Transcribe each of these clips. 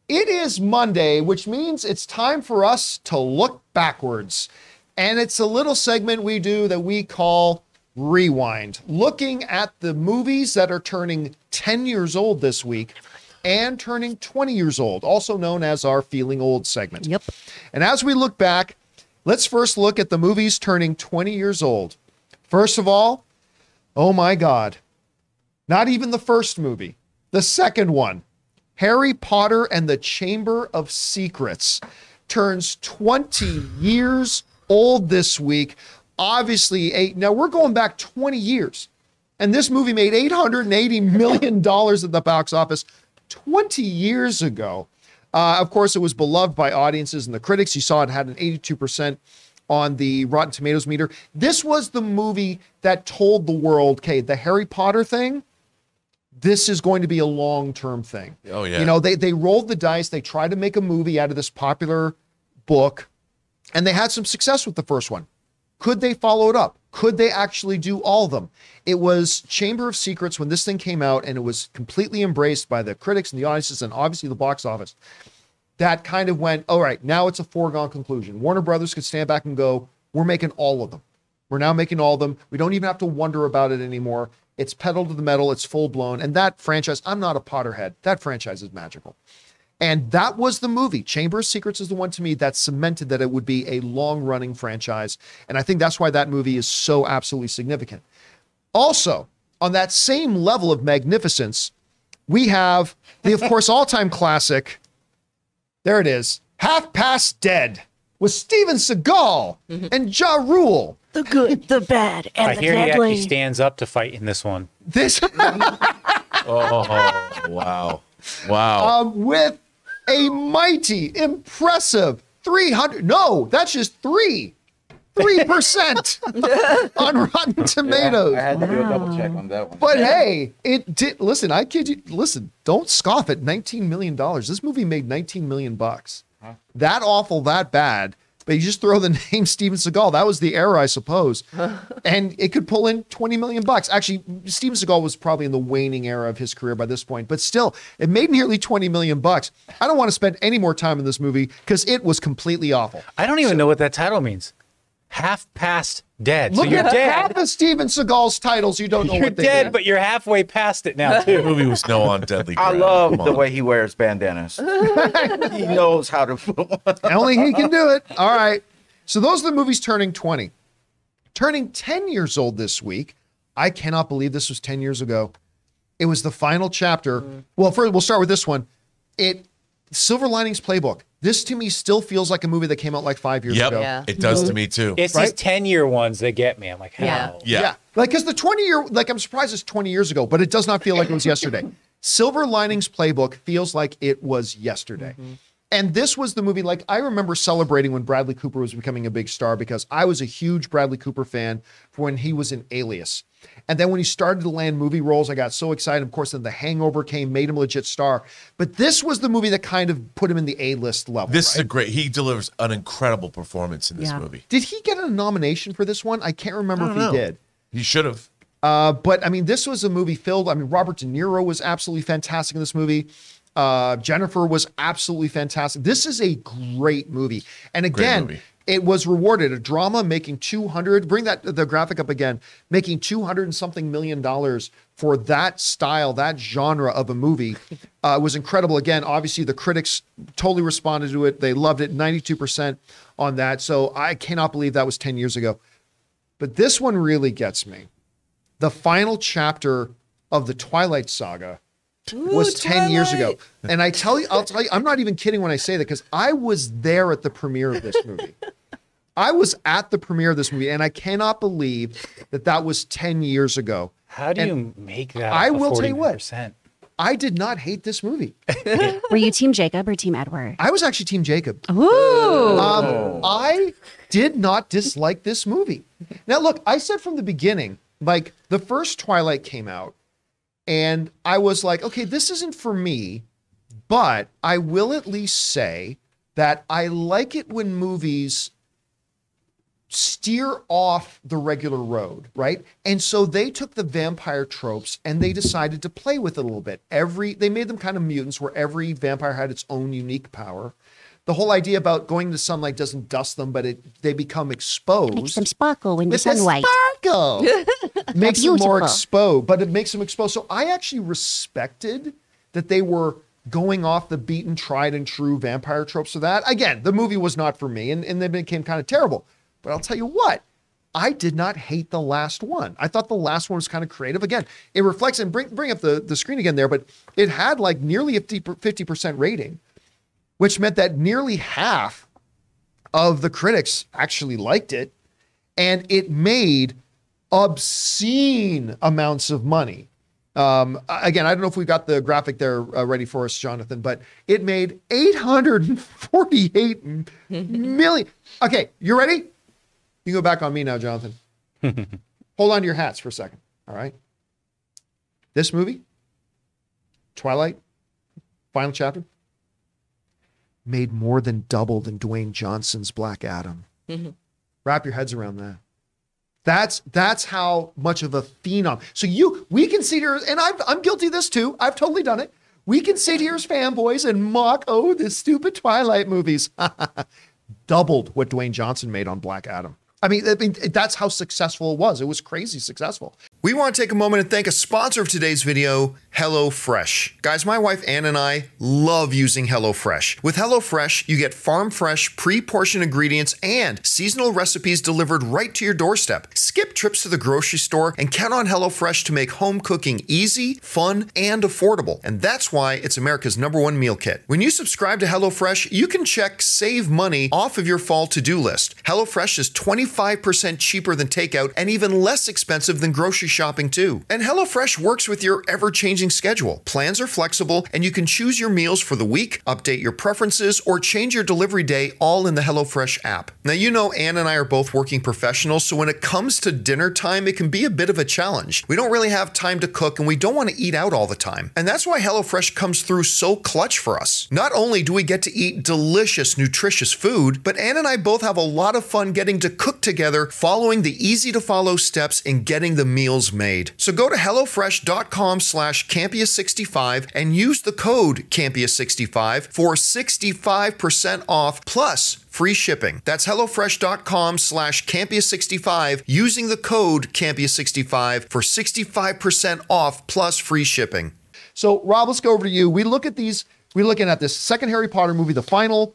It is Monday, which means it's time for us to look backwards. And it's a little segment we do that we call Rewind, looking at the movies that are turning 10 years old this week and turning 20 years old, also known as our Feeling Old segment. Yep. And as we look back, let's first look at the movies turning 20 years old. First of all, oh my God, not even the first movie, the second one, Harry Potter and the Chamber of Secrets, turns 20 years old this week. Obviously, now we're going back 20 years, and this movie made $880 million at the box office 20 years ago. Of course, it was beloved by audiences and the critics. You saw it had an 82% on the Rotten Tomatoes meter. This was the movie that told the world, okay, the Harry Potter thing, this is going to be a long-term thing. Oh, yeah. You know, they rolled the dice. They tried to make a movie out of this popular book, and they had some success with the first one. Could they follow it up? Could they actually do all of them? It was Chamber of Secrets when this thing came out, and it was completely embraced by the critics and the audiences and obviously the box office. That kind of went, all right, now it's a foregone conclusion. Warner Brothers could stand back and go, we're making all of them. We're now making all of them. We don't even have to wonder about it anymore. It's pedal to the metal. It's full blown. And that franchise, I'm not a Potterhead. That franchise is magical. And that was the movie. Chamber of Secrets is the one to me that cemented that it would be a long running franchise. And I think that's why that movie is so absolutely significant. Also, on that same level of magnificence, we have the, of course, all-time classic. There it is. Half Past Dead with Steven Seagal and Ja Rule. The good, the bad, and the I hear he deadly. actually stands up to fight in this one. This Oh, wow. Wow. with a mighty, impressive 300. No, that's just 3% on Rotten Tomatoes. I had to do a double check on that one. But hey, it did. Listen, I kid you. Listen, don't scoff at $19 million. This movie made $19 million. That awful, that bad. But you just throw the name Steven Seagal. That was the era, I suppose. And it could pull in $20 million. Actually, Steven Seagal was probably in the waning era of his career by this point. But still, it made nearly $20 million. I don't want to spend any more time in this movie because it was completely awful. I don't even know what that title means. Half Past Dead. Look so you're at dead. half of Steven Seagal's titles. You don't know You're what they dead, mean. but you're halfway past it now, The too. movie was no on deadly I ground. love Come the on. way he wears bandanas. He knows how to. Only he can do it. All right. So those are the movies turning 20. Turning 10 years old this week. I cannot believe this was 10 years ago. It was the final chapter. Well, first, we'll start with this one. Silver Linings Playbook. This to me still feels like a movie that came out like 5 years Yep, ago. Yeah. it does to me too. It's Right? these 10-year ones that get me. I'm like, how? Yeah. Yeah. Like, because the 20-year, like, I'm surprised it's 20 years ago, but it does not feel like it was yesterday. Silver Linings Playbook feels like it was yesterday. And this was the movie, like, I remember celebrating when Bradley Cooper was becoming a big star because I was a huge Bradley Cooper fan for when he was in Alias. And then when he started to land movie roles, I got so excited. Of course, then The Hangover came, made him a legit star. But this was the movie that kind of put him in the A-list level. This is right? a great, he delivers an incredible performance in this Yeah. movie. Did he get a nomination for this one? I can't remember I if don't he know. did. He should have. But I mean, this was a movie filled. I mean, Robert De Niro was absolutely fantastic in this movie. Jennifer was absolutely fantastic. This is a great movie. And again, movie. it was rewarded. A drama making 200, bring the graphic up again, making 200 and something million dollars for that style, that genre of a movie was incredible. Again, obviously the critics totally responded to it. They loved it, 92% on that. So I cannot believe that was 10 years ago. But this one really gets me. The final chapter of the Twilight saga was 10 years ago. And I'll tell you, I'm not even kidding when I say that because I was there at the premiere of this movie. I was at the premiere of this movie, and I cannot believe that was 10 years ago. How do you make that? I a will tell you what. 40%? I did not hate this movie. Were you Team Jacob or Team Edward? I was actually Team Jacob. Ooh. I did not dislike this movie. Now, look, I said from the beginning, like the first Twilight came out, and I was like, okay, this isn't for me, but I will at least say that I like it when movies steer off the regular road, right? And so they took the vampire tropes and they decided to play with it a little bit. They made them kind of mutants where every vampire had its own unique power. The whole idea about going to sunlight doesn't dust them, but they become exposed. Makes them sparkle in the With the sunlight. sparkle. Makes them more Beautiful. exposed, but it makes them exposed. So I actually respected that they were going off the beaten, tried and true vampire tropes for that. Again, the movie was not for me, and they became kind of terrible. But I'll tell you what, I did not hate the last one. I thought the last one was kind of creative. Again, it reflects, and bring up the screen again there, but it had like nearly a 50% rating, which meant that nearly half of the critics actually liked it, and it made obscene amounts of money. Again, I don't know if we got the graphic there ready for us, Jonathan, but it made $848 million. Okay, you ready? You go back on me now, Jonathan. Hold on to your hats for a second. All right. This movie, Twilight, final chapter, made more than double than Dwayne Johnson's Black Adam. Wrap your heads around that. That's how much of a phenom. So we can sit here, and I'm guilty of this too. I've totally done it. We can sit here as fanboys and mock, the stupid Twilight movies. Doubled what Dwayne Johnson made on Black Adam. I mean, that's how successful it was. It was crazy successful. We want to take a moment and thank a sponsor of today's video, HelloFresh. Guys, my wife Ann and I love using HelloFresh. With HelloFresh, you get farm-fresh, pre-portioned ingredients and seasonal recipes delivered right to your doorstep. Skip trips to the grocery store and count on HelloFresh to make home cooking easy, fun, and affordable. And that's why it's America's #1 meal kit. When you subscribe to HelloFresh, you can check Save Money off of your fall to-do list. HelloFresh is 25% cheaper than takeout and even less expensive than grocery shopping too. And HelloFresh works with your ever-changing schedule. Plans are flexible and you can choose your meals for the week, update your preferences, or change your delivery day all in the HelloFresh app. Now, you know Ann and I are both working professionals, so when it comes to dinner time, it can be a bit of a challenge. We don't really have time to cook and we don't want to eat out all the time. And that's why HelloFresh comes through so clutch for us. Not only do we get to eat delicious, nutritious food, but Ann and I both have a lot of fun getting to cook together, following the easy-to-follow steps in getting the meals made. So go to HelloFresh.com/Campea65 and use the code Campea65 for 65% off plus free shipping. That's HelloFresh.com/Campea65 using the code Campea65 for 65% off plus free shipping. So Rob, let's go over to you. We're looking at this second Harry Potter movie, the final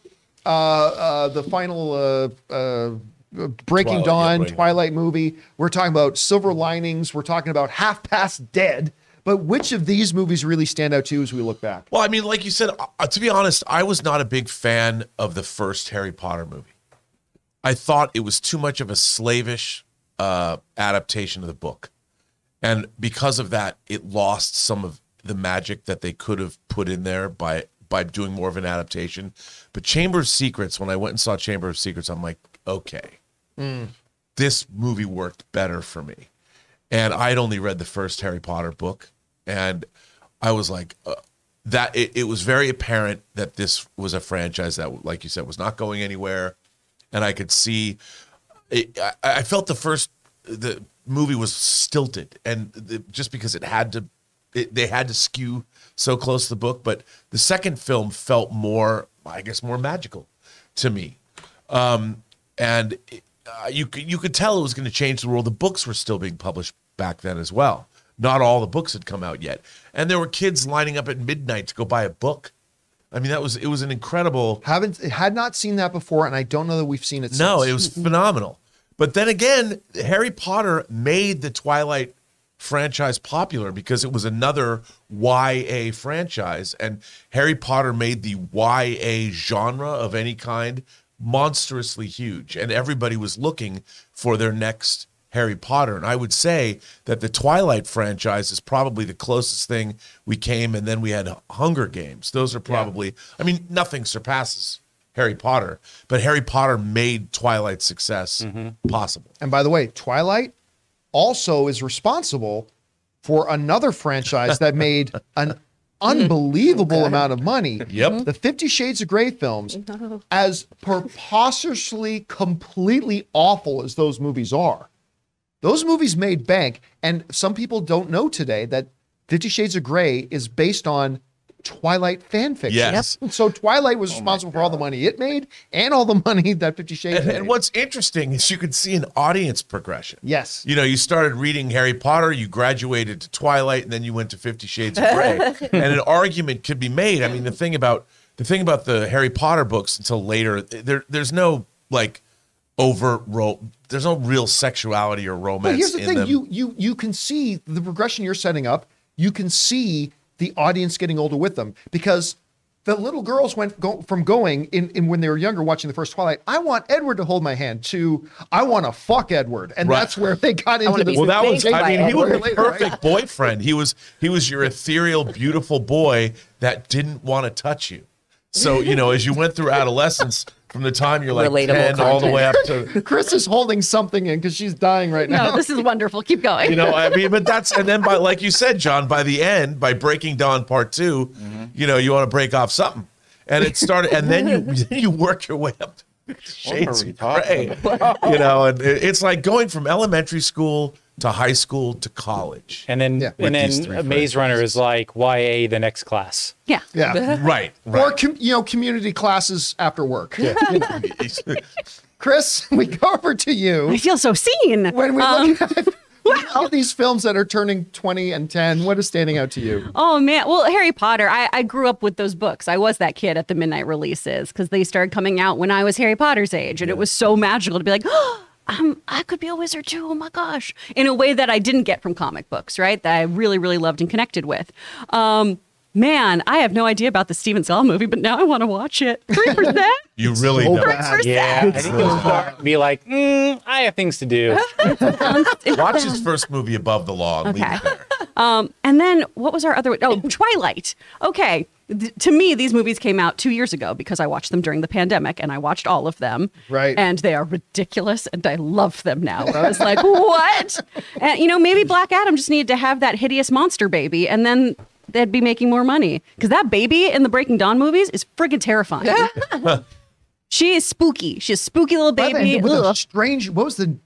Breaking Dawn, Twilight movie. We're talking about Silver Linings. We're talking about Half Past Dead. But which of these movies really stand out to you as we look back? Well, I mean, like you said, to be honest, I was not a big fan of the first Harry Potter movie. I thought it was too much of a slavish adaptation of the book. And because of that, it lost some of the magic that they could have put in there by doing more of an adaptation. But Chamber of Secrets, when I went and saw Chamber of Secrets, I'm like, okay, this movie worked better for me. And I'd only read the first Harry Potter book, and I was like, that it was very apparent that this was a franchise that, like you said, was not going anywhere. And I could see, I felt the movie was stilted, and just because they had to skew so close to the book. But the second film felt more, I guess, more magical to me. And you could tell it was going to change the world. The books were still being published back then as well. Not all the books had come out yet. And there were kids lining up at midnight to go buy a book. I mean, it was an incredible. Had not seen that before, and I don't know that we've seen it since. No, it was phenomenal. But then again, Harry Potter made the Twilight franchise popular because it was another YA franchise, and Harry Potter made the YA genre of any kind monstrously huge, and everybody was looking for their next Harry Potter. And I would say that the Twilight franchise is probably the closest thing we came, and then we had Hunger Games. Those are probably, I mean, nothing surpasses Harry Potter, but Harry Potter made Twilight's success possible. And by the way, Twilight also is responsible for another franchise that made an unbelievable amount of money. Yep. The 50 Shades of Grey films, as preposterously, completely awful as those movies are, those movies made bank. And some people don't know today that 50 Shades of Grey is based on Twilight fan fiction. Yes. So Twilight was responsible for all the money it made and all the money that 50 Shades made. And what's interesting is you could see an audience progression. Yes. You know, you started reading Harry Potter, you graduated to Twilight, and then you went to 50 Shades of Grey. And an argument could be made. I mean, the thing about the Harry Potter books until later, there's no like there's no real sexuality or romance. But here's the thing: them. you can see the progression you're setting up. You can see the audience getting older with them, because the little girls went from going in when they were younger watching the first Twilight, I want Edward to hold my hand, to I want to fuck Edward, and that's where they got into the. Well, that was. I mean, he was the later, perfect right? boyfriend. He was your ethereal, beautiful boy that didn't want to touch you. So you know, as you went through adolescence, from the time you're like Relatable 10 all the way up to. Chris is holding something in because she's dying right now. No, this is wonderful. Keep going. You know, I mean, but and then by, like you said, John, by the end, by Breaking Dawn Part 2, you know, you want to break off something. And it started, and then you work your way up to Shades of Grey. You know, and it's like going from elementary school to high school to college. And then With these three Maze franchises. Runner is like YA the next class. Yeah. Yeah. Right. Or community classes after work. You know. Chris, we go over to you. I feel so seen. When we look at these films that are turning 20 and 10, what is standing out to you? Oh, man. Well, Harry Potter, I grew up with those books. I was that kid at the midnight releases because they started coming out when I was Harry Potter's age. And it was so magical to be like, oh, I could be a wizard too. Oh, my gosh. In a way that I didn't get from comic books, right? That I really, really loved and connected with. Man, I have no idea about the Steven Seagal movie, but now I want to watch it. 3%? You really so don't. bad. Yeah, I think you'll start to be like, I have things to do. Watch his first movie, Above the Law. And Okay. leave it there. And then what was our other? Oh, Twilight. Okay. To me, these movies came out 2 years ago because I watched them during the pandemic and I watched all of them. Right. And they are ridiculous and I love them now. I was like, what? And, you know, maybe Black Adam just needed to have that hideous monster baby and then they'd be making more money. Because that baby in the Breaking Dawn movies is friggin' terrifying. She is spooky. She's a spooky little By the baby. end, with a Ugh. strange, what was the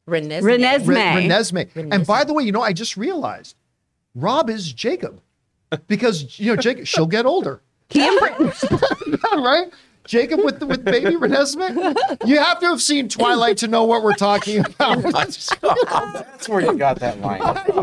Renesmee. Renesmee. And by the way, you know, I just realized Rob is Jacob, because you know Jacob, she'll get older, He and Britain. right? Jacob with baby Renesmee. You have to have seen Twilight to know what we're talking about. That's where you got that line.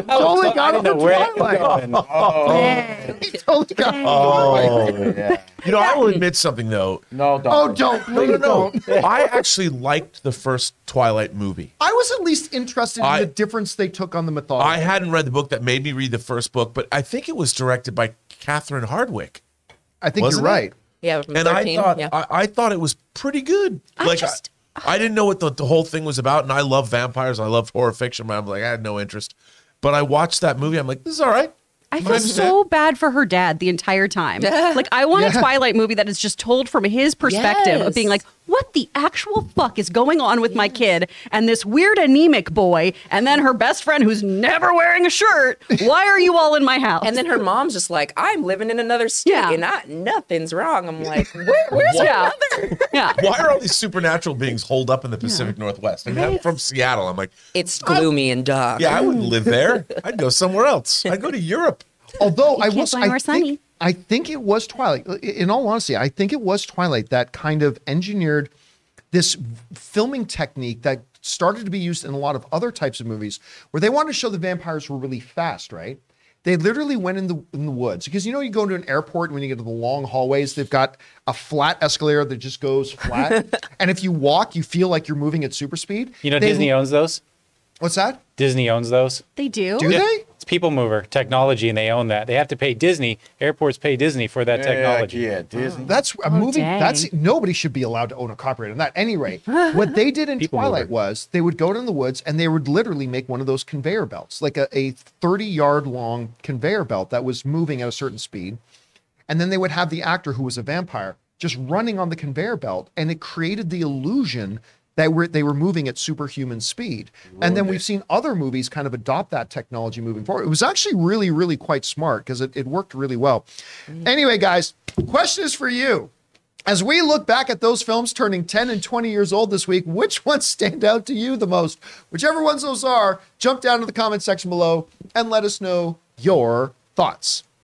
Totally got it I didn't know from where it was Twilight. going. He totally got it from Twilight. Yeah. You know, I will admit something, though. No, don't. Oh, don't, please don't. I actually liked the first Twilight movie. I was at least interested in I- the difference they took on the mythology. I hadn't read the book that made me read the first book, but I think it was directed by Catherine Hardwicke. I think Wasn't you're it? right. Yeah, from And 13. I thought yeah. I thought it was pretty good. I didn't know what the whole thing was about, and I love vampires. I love horror fiction, but I'm like, I had no interest. But I watched that movie. I'm like, this is all right. I feel so bad for her dad the entire time. Like, I want a Twilight movie that is just told from his perspective of being like, what the actual fuck is going on with my kid and this weird anemic boy and then her best friend who's never wearing a shirt? Why are you all in my house? And then her mom's just like, I'm living in another state and nothing's wrong. I'm like, where's her mother? Yeah. Why are all these supernatural beings holed up in the Pacific Northwest? I mean, I'm from Seattle. I'm like, It's gloomy and dark. yeah, I wouldn't live there. I'd go somewhere else. I'd go to Europe. Although I can't will, go anywhere sunny. I think it was Twilight. In all honesty, I think it was Twilight that kind of engineered this filming technique that started to be used in a lot of other types of movies, where they wanted to show the vampires were really fast, right? They literally went in the woods, because you know, you go to an airport and when you get to the long hallways, they've got a flat escalator that just goes flat, and if you walk, you feel like you're moving at super speed. You know, Disney owns those. What's that? Disney owns those. They do. Do they? It's people mover technology, and they own that. They have to pay Disney. Airports pay Disney for that technology. Yeah, Disney. That's a movie. dang. That's nobody should be allowed to own a copyright on that. At any rate, what they did in People Twilight mover. was they would go down the woods and they would literally make one of those conveyor belts, like a 30-yard long conveyor belt that was moving at a certain speed. And then they would have the actor who was a vampire just running on the conveyor belt, and it created the illusion They were moving at superhuman speed. And then we've seen other movies kind of adopt that technology moving forward. It was actually really, really quite smart because it worked really well. Anyway, guys, question is for you. As we look back at those films turning 10 and 20 years old this week, which ones stand out to you the most? Whichever ones those are, jump down to the comment section below and let us know your thoughts.